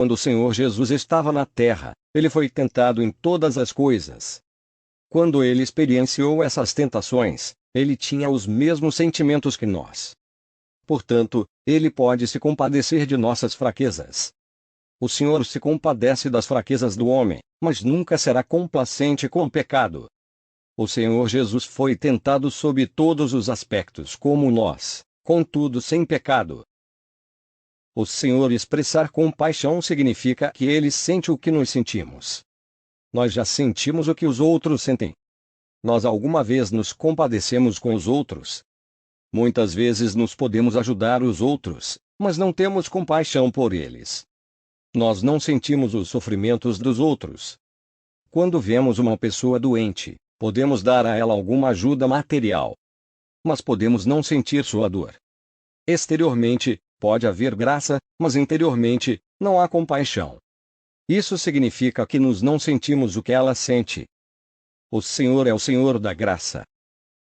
Quando o Senhor Jesus estava na terra, ele foi tentado em todas as coisas. Quando ele experienciou essas tentações, ele tinha os mesmos sentimentos que nós. Portanto, ele pode se compadecer de nossas fraquezas. O Senhor se compadece das fraquezas do homem, mas nunca será complacente com o pecado. O Senhor Jesus foi tentado sob todos os aspectos como nós, contudo sem pecado. O Senhor expressar compaixão significa que Ele sente o que nós sentimos. Nós já sentimos o que os outros sentem. Nós alguma vez nos compadecemos com os outros? Muitas vezes nos podemos ajudar os outros, mas não temos compaixão por eles. Nós não sentimos os sofrimentos dos outros. Quando vemos uma pessoa doente, podemos dar a ela alguma ajuda material. Mas podemos não sentir sua dor. Exteriormente, pode haver graça, mas interiormente, não há compaixão. Isso significa que nós não sentimos o que ela sente. O Senhor é o Senhor da graça.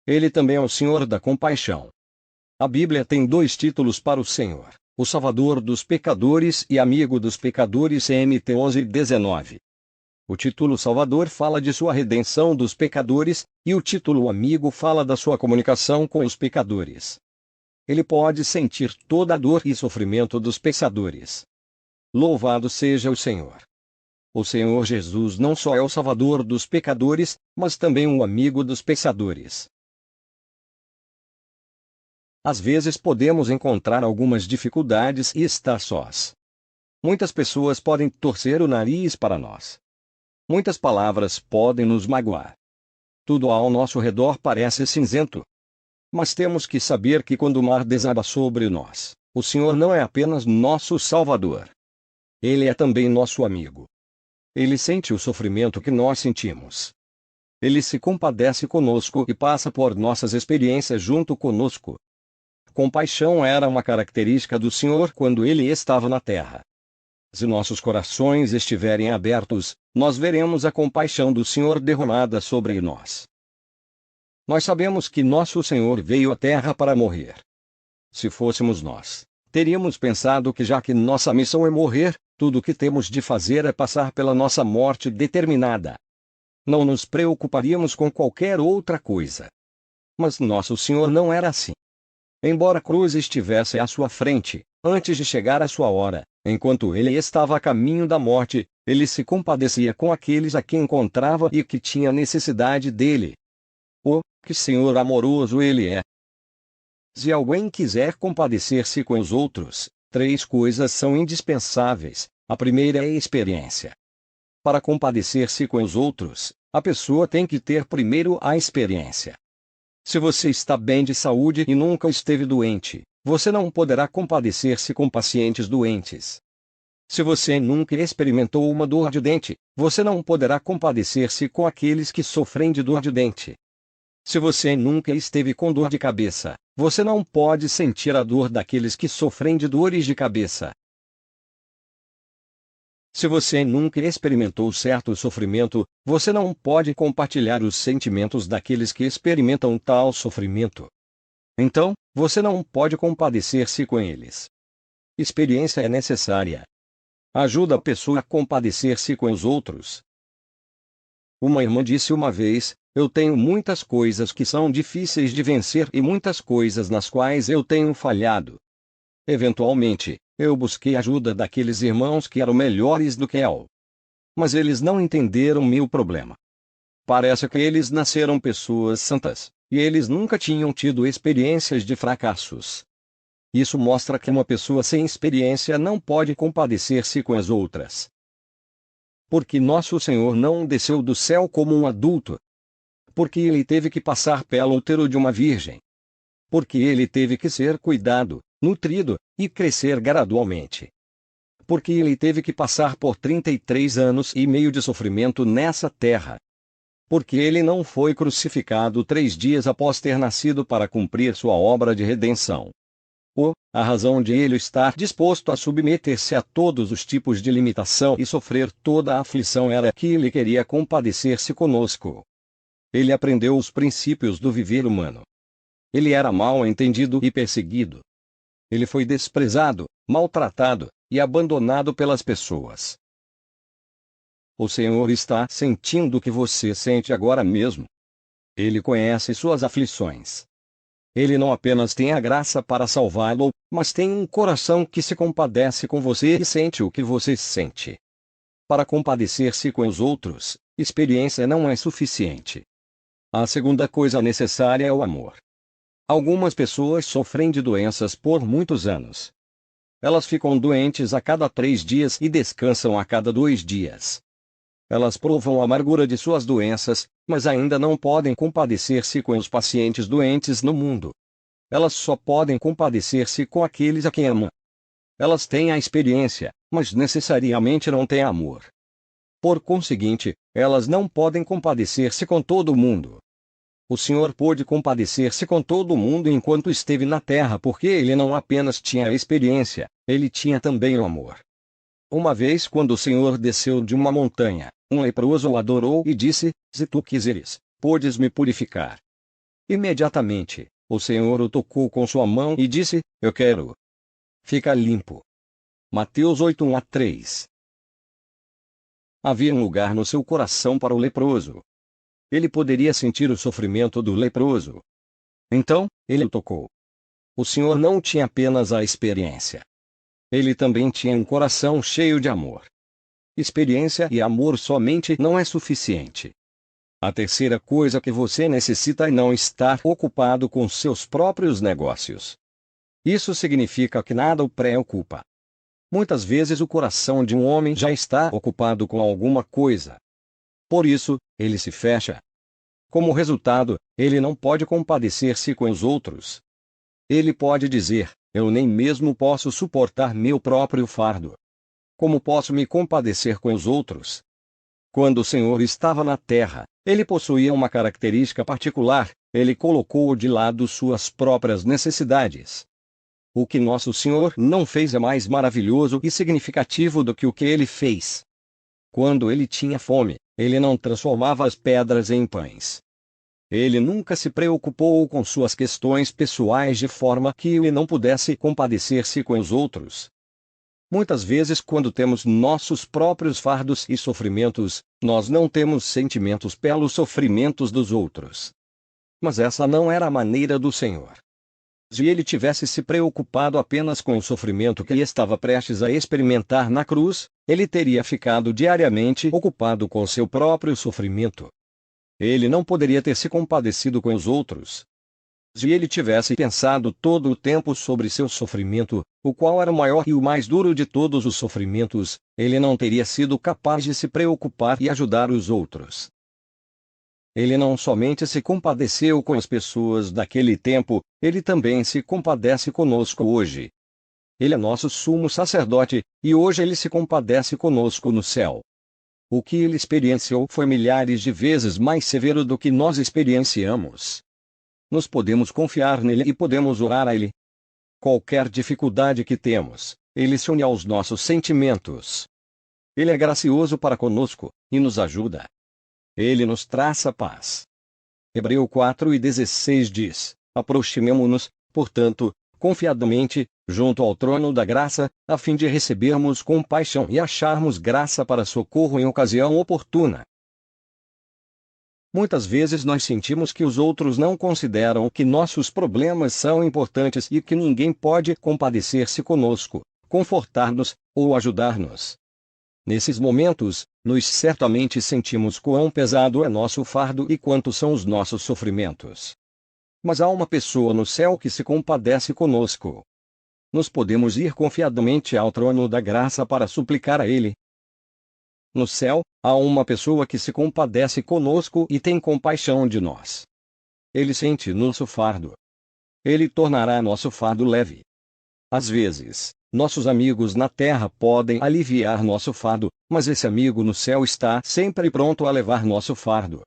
Ele também é o Senhor da compaixão. A Bíblia tem 2 títulos para o Senhor: o Salvador dos pecadores e amigo dos pecadores. CMT 11:19. O título Salvador fala de sua redenção dos pecadores, e o título Amigo fala da sua comunicação com os pecadores. Ele pode sentir toda a dor e sofrimento dos pecadores. Louvado seja o Senhor! O Senhor Jesus não só é o Salvador dos pecadores, mas também o amigo dos pecadores. Às vezes podemos encontrar algumas dificuldades e estar sós. Muitas pessoas podem torcer o nariz para nós. Muitas palavras podem nos magoar. Tudo ao nosso redor parece cinzento. Mas temos que saber que quando o mar desaba sobre nós, o Senhor não é apenas nosso Salvador. Ele é também nosso amigo. Ele sente o sofrimento que nós sentimos. Ele se compadece conosco e passa por nossas experiências junto conosco. Compaixão era uma característica do Senhor quando ele estava na terra. Se nossos corações estiverem abertos, nós veremos a compaixão do Senhor derramada sobre nós. Nós sabemos que nosso Senhor veio à terra para morrer. Se fôssemos nós, teríamos pensado que já que nossa missão é morrer, tudo o que temos de fazer é passar pela nossa morte determinada. Não nos preocuparíamos com qualquer outra coisa. Mas nosso Senhor não era assim. Embora a cruz estivesse à sua frente, antes de chegar a sua hora, enquanto ele estava a caminho da morte, ele se compadecia com aqueles a quem encontrava e que tinha necessidade dele. Oh, que Senhor amoroso ele é! Se alguém quiser compadecer-se com os outros, 3 coisas são indispensáveis. A primeira é a experiência. Para compadecer-se com os outros, a pessoa tem que ter primeiro a experiência. Se você está bem de saúde e nunca esteve doente, você não poderá compadecer-se com pacientes doentes. Se você nunca experimentou uma dor de dente, você não poderá compadecer-se com aqueles que sofrem de dor de dente. Se você nunca esteve com dor de cabeça, você não pode sentir a dor daqueles que sofrem de dores de cabeça. Se você nunca experimentou certo sofrimento, você não pode compartilhar os sentimentos daqueles que experimentam tal sofrimento. Então, você não pode compadecer-se com eles. Experiência é necessária. Ajuda a pessoa a compadecer-se com os outros. Uma irmã disse uma vez: eu tenho muitas coisas que são difíceis de vencer e muitas coisas nas quais eu tenho falhado. Eventualmente, eu busquei ajuda daqueles irmãos que eram melhores do que eu. Mas eles não entenderam meu problema. Parece que eles nasceram pessoas santas, e eles nunca tinham tido experiências de fracassos. Isso mostra que uma pessoa sem experiência não pode compadecer-se com as outras. Porque nosso Senhor não desceu do céu como um adulto. Porque ele teve que passar pelo útero de uma virgem. Porque ele teve que ser cuidado, nutrido, e crescer gradualmente. Porque ele teve que passar por 33 anos e meio de sofrimento nessa terra. Porque ele não foi crucificado 3 dias após ter nascido para cumprir sua obra de redenção. A razão de ele estar disposto a submeter-se a todos os tipos de limitação e sofrer toda a aflição era que ele queria compadecer-se conosco. Ele aprendeu os princípios do viver humano. Ele era mal entendido e perseguido. Ele foi desprezado, maltratado, e abandonado pelas pessoas. O Senhor está sentindo o que você sente agora mesmo. Ele conhece suas aflições. Ele não apenas tem a graça para salvá-lo, mas tem um coração que se compadece com você e sente o que você sente. Para compadecer-se com os outros, experiência não é suficiente. A segunda coisa necessária é o amor. Algumas pessoas sofrem de doenças por muitos anos. Elas ficam doentes a cada 3 dias e descansam a cada 2 dias. Elas provam a amargura de suas doenças, mas ainda não podem compadecer-se com os pacientes doentes no mundo. Elas só podem compadecer-se com aqueles a quem amam. Elas têm a experiência, mas necessariamente não têm amor. Por conseguinte, elas não podem compadecer-se com todo mundo. O Senhor pôde compadecer-se com todo mundo enquanto esteve na terra porque ele não apenas tinha a experiência, ele tinha também o amor. Uma vez, quando o Senhor desceu de uma montanha, um leproso o adorou e disse: Se tu quiseres, podes me purificar. Imediatamente, o Senhor o tocou com sua mão e disse: Eu quero. Fica limpo. Mateus 8:1-3. Havia um lugar no seu coração para o leproso. Ele poderia sentir o sofrimento do leproso. Então, ele o tocou. O Senhor não tinha apenas a experiência. Ele também tinha um coração cheio de amor. Experiência e amor somente não é suficiente. A terceira coisa que você necessita é não estar ocupado com seus próprios negócios. Isso significa que nada o preocupa. Muitas vezes o coração de um homem já está ocupado com alguma coisa. Por isso, ele se fecha. Como resultado, ele não pode compadecer-se com os outros. Ele pode dizer: Eu nem mesmo posso suportar meu próprio fardo. Como posso me compadecer com os outros? Quando o Senhor estava na terra, ele possuía uma característica particular: ele colocou de lado suas próprias necessidades. O que nosso Senhor não fez é mais maravilhoso e significativo do que o que ele fez. Quando ele tinha fome, ele não transformava as pedras em pães. Ele nunca se preocupou com suas questões pessoais de forma que ele não pudesse compadecer-se com os outros. Muitas vezes, quando temos nossos próprios fardos e sofrimentos, nós não temos sentimentos pelos sofrimentos dos outros. Mas essa não era a maneira do Senhor. Se ele tivesse se preocupado apenas com o sofrimento que ele estava prestes a experimentar na cruz, ele teria ficado diariamente ocupado com seu próprio sofrimento. Ele não poderia ter se compadecido com os outros. Se ele tivesse pensado todo o tempo sobre seu sofrimento, o qual era o maior e o mais duro de todos os sofrimentos, ele não teria sido capaz de se preocupar e ajudar os outros. Ele não somente se compadeceu com as pessoas daquele tempo, ele também se compadece conosco hoje. Ele é nosso sumo sacerdote, e hoje ele se compadece conosco no céu. O que ele experienciou foi milhares de vezes mais severo do que nós experienciamos. Nós podemos confiar nele e podemos orar a ele. Qualquer dificuldade que temos, ele se une aos nossos sentimentos. Ele é gracioso para conosco, e nos ajuda. Ele nos traz a paz. Hebreus 4:16 diz: Aproximemo-nos, portanto, confiadamente, junto ao trono da graça, a fim de recebermos compaixão e acharmos graça para socorro em ocasião oportuna. Muitas vezes nós sentimos que os outros não consideram que nossos problemas são importantes e que ninguém pode compadecer-se conosco, confortar-nos ou ajudar-nos. Nesses momentos, nós certamente sentimos quão pesado é nosso fardo e quantos são os nossos sofrimentos. Mas há uma pessoa no céu que se compadece conosco. Nós podemos ir confiadamente ao trono da graça para suplicar a Ele. No céu, há uma pessoa que se compadece conosco e tem compaixão de nós. Ele sente nosso fardo. Ele tornará nosso fardo leve. Às vezes, nossos amigos na terra podem aliviar nosso fardo, mas esse amigo no céu está sempre pronto a levar nosso fardo.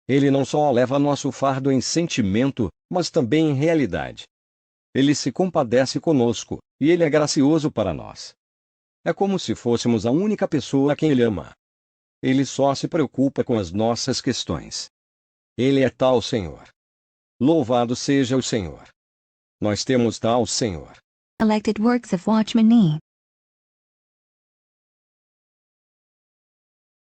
Ele não só leva nosso fardo em sentimento, mas também em realidade. Ele se compadece conosco, e ele é gracioso para nós. É como se fôssemos a única pessoa a quem ele ama. Ele só se preocupa com as nossas questões. Ele é tal Senhor. Louvado seja o Senhor. Nós temos tal Senhor. Elected Works of Watchman Nee.